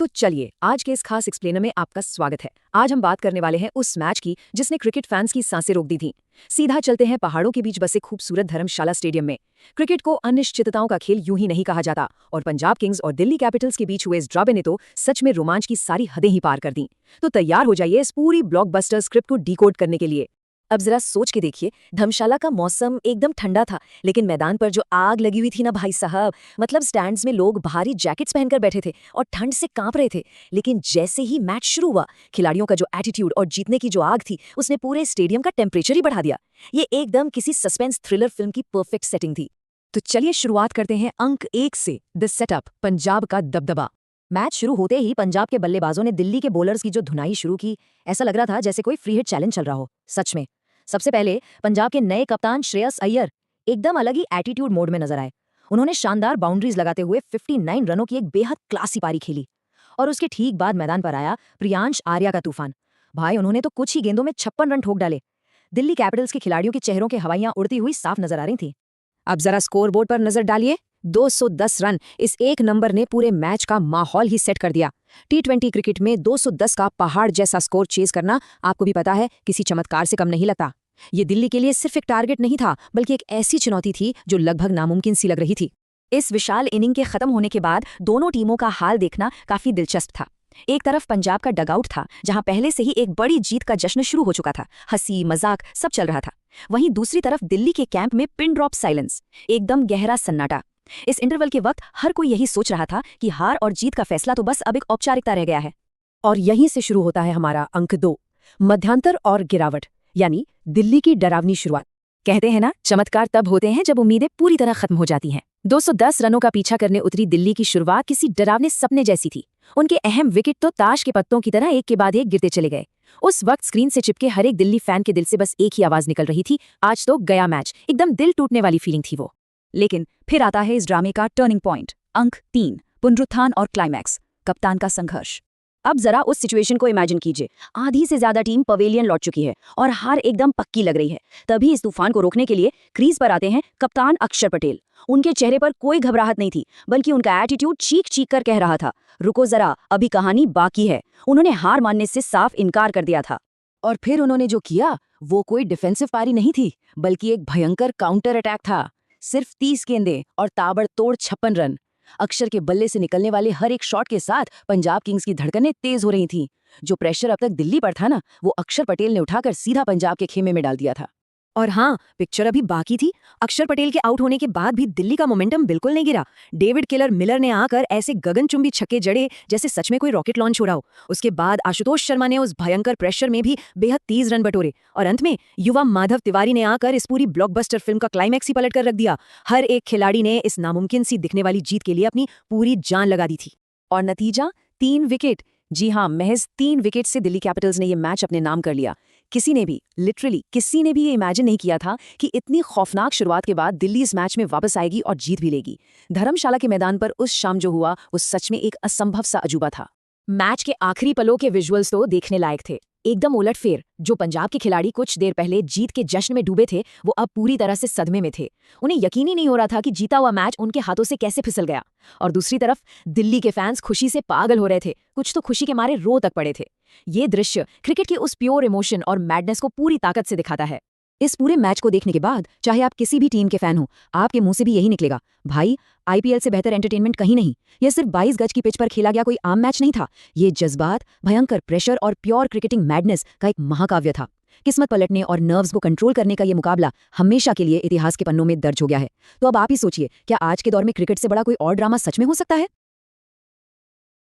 तो चलिए आज के इस खास एक्सप्लेनर में आपका स्वागत है। आज हम बात करने वाले हैं उस मैच की जिसने क्रिकेट फैंस की सांसें रोक दी थीं। सीधा चलते हैं पहाड़ों के बीच बसे खूबसूरत धर्मशाला स्टेडियम में। क्रिकेट को अनिश्चितताओं का खेल यूं ही नहीं कहा जाता, और पंजाब किंग्स और दिल्ली कैपिटल्स के बीच हुए इस ड्रॉबे ने तो सच में रोमांच की सारी हदें ही पार कर दी। तो तैयार हो जाइए इस पूरी ब्लॉकबस्टर स्क्रिप्ट को डिकोड करने के लिए। अब जरा सोच के देखिए, धर्मशाला का मौसम एकदम ठंडा था, लेकिन मैदान पर जो आग लगी हुई थी ना भाई साहब, मतलब स्टैंड्स में लोग भारी जैकेट्स पहनकर बैठे थे और ठंड से कांप रहे थे। लेकिन जैसे ही मैच शुरू हुआ, खिलाड़ियों का जो एटीट्यूड और जीतने की जो आग थी, उसने पूरे स्टेडियम का टेम्परेचर ही बढ़ा दिया। ये एकदम किसी सस्पेंस थ्रिलर फिल्म की परफेक्ट सेटिंग थी। तो चलिए शुरुआत करते हैं अंक 1 से। द सेटअप, पंजाब का दबदबा। मैच शुरू होते ही पंजाब के बल्लेबाजों ने दिल्ली के बॉलर्स की जो धुनाई शुरू की, ऐसा लग रहा था जैसे कोई फ्री हिट चैलेंज चल रहा हो। सच में सबसे पहले पंजाब के नए कप्तान श्रेयस अय्यर एकदम अलग ही एटीट्यूड मोड में नजर आए। उन्होंने शानदार बाउंड्रीज लगाते हुए 59 रनों की एक बेहद क्लासी पारी खेली। और उसके ठीक बाद मैदान पर आया प्रियांश आर्या का तूफान। भाई, उन्होंने तो कुछ ही गेंदों में 56 रन ठोक डाले। दिल्ली कैपिटल्स के खिलाड़ियों के चेहरों के हवाइयां उड़ती हुई साफ नजर आ रही थी। अब जरा स्कोरबोर्ड पर नजर डालिए। 210 रन, इस एक नंबर ने पूरे मैच का माहौल ही सेट कर दिया। T20 क्रिकेट में 210 का पहाड़ जैसा स्कोर चेज करना, आपको भी पता है, किसी चमत्कार से कम नहीं लगता। ये दिल्ली के लिए सिर्फ एक टारगेट नहीं था, बल्कि एक ऐसी चुनौती थी जो लगभग नामुमकिन सी लग रही थी। इस विशाल इनिंग के खत्म होने के बाद दोनों टीमों का हाल देखना काफी दिलचस्प था। एक तरफ पंजाब का डगआउट था, जहां पहले से ही एक बड़ी जीत का जश्न शुरू हो चुका था, हंसी मजाक सब चल रहा था। वहीं दूसरी तरफ दिल्ली के कैंप में पिन ड्रॉप साइलेंस, एकदम गहरा सन्नाटा। इस इंटरवल के वक्त हर कोई यही सोच रहा था कि हार और जीत का फैसला तो बस अब एक औपचारिकता रह गया है। और यहीं से शुरू होता है हमारा अंक 2, मध्यांतर और गिरावट, यानी दिल्ली की डरावनी शुरुआत। कहते हैं ना, चमत्कार तब होते हैं जब उम्मीदें पूरी तरह खत्म हो जाती हैं। 210 रनों का पीछा करने उतरी दिल्ली की शुरुआत किसी डरावने सपने जैसी थी। उनके अहम विकेट तो ताश के पत्तों की तरह एक के बाद एक गिरते चले गए। उस वक्त स्क्रीन से चिपके हर एक दिल्ली फैन के दिल से बस एक ही आवाज निकल रही थी, आज तो गया मैच। एकदम दिल टूटने वाली फीलिंग थी वो। लेकिन फिर आता है इस ड्रामे का टर्निंग पॉइंट। अंक 3, पुनरुत्थान और क्लाइमैक्स, कप्तान का संघर्ष। अब जरा उस सिचुएशन को इमेजिन कीजिए। आधी से ज्यादा टीम पवेलियन लौट चुकी है और हार एकदम पक्की लग रही है। तभी इस तूफान को रोकने के लिए क्रीज पर आते हैं कप्तान अक्षर पटेल। उनके चेहरे पर कोई घबराहट नहीं थी, बल्कि उनका एटीट्यूड चीख चीख कर कह रहा था, रुको जरा, अभी कहानी बाकी है। उन्होंने हार मानने से साफ इनकार कर दिया था। और फिर उन्होंने जो किया वो कोई डिफेंसिव पारी नहीं थी, बल्कि एक भयंकर काउंटर अटैक था। सिर्फ 30 गेंदें और ताबड़तोड़ 56 रन। अक्षर के बल्ले से निकलने वाले हर एक शॉट के साथ पंजाब किंग्स की धड़कनें तेज हो रही थीं। जो प्रेशर अब तक दिल्ली पर था ना, वो अक्षर पटेल ने उठाकर सीधा पंजाब के खेमे में डाल दिया था। और हाँ, पिक्चर अभी बाकी थी। अक्षर पटेल के आउट होने के बाद भी दिल्ली का मोमेंटम बिल्कुल नहीं गिरा। डेविड किलर मिलर ने आकर ऐसे गगनचुंबी छक्के जड़े जैसे सच में कोई रॉकेट लॉन्च हो रहा हो। उसके बाद आशुतोष शर्मा ने उस भयंकर प्रेशर में भी बेहद 30 रन बटोरे। और अंत में युवा माधव तिवारी ने आकर इस पूरी ब्लॉकबस्टर फिल्म का क्लाइमैक्स ही पलट कर रख दिया। हर एक खिलाड़ी ने इस नामुमकिन सी दिखने वाली जीत के लिए अपनी पूरी जान लगा दी थी। और नतीजा 3 विकेट। जी हाँ, महज 3 विकेट से दिल्ली कैपिटल्स ने यह मैच अपने नाम कर लिया। किसी ने भी, लिटरली किसी ने भी ये इमेजिन नहीं किया था कि इतनी खौफनाक शुरुआत के बाद दिल्ली इस मैच में वापस आएगी और जीत भी लेगी। धर्मशाला के मैदान पर उस शाम जो हुआ, वो सच में एक असंभव सा अजूबा था। मैच के आखिरी पलों के विजुअल्स तो देखने लायक थे। एकदम उलटफेर। जो पंजाब के खिलाड़ी कुछ देर पहले जीत के जश्न में डूबे थे, वो अब पूरी तरह से सदमे में थे। उन्हें यकीन ही नहीं हो रहा था कि जीता हुआ मैच उनके हाथों से कैसे फिसल गया। और दूसरी तरफ दिल्ली के फैंस खुशी से पागल हो रहे थे, कुछ तो खुशी के मारे रो तक पड़े थे। ये दृश्य क्रिकेट की उस प्योर इमोशन और मैडनेस को पूरी ताकत से दिखाता है। इस पूरे मैच को देखने के बाद, चाहे आप किसी भी टीम के फैन हो, आपके मुंह से भी यही निकलेगा, भाई आईपीएल से बेहतर एंटरटेनमेंट कहीं नहीं। यह सिर्फ 22 गज की पिच पर खेला गया कोई आम मैच नहीं था। ये जज्बात, भयंकर प्रेशर और प्योर क्रिकेटिंग मैडनेस का एक महाकाव्य था। किस्मत पलटने और नर्व्स को कंट्रोल करने का ये मुकाबला हमेशा के लिए इतिहास के पन्नों में दर्ज हो गया है। तो अब आप ही सोचिए, क्या आज के दौर में क्रिकेट से बड़ा कोई और ड्रामा सच में हो सकता है?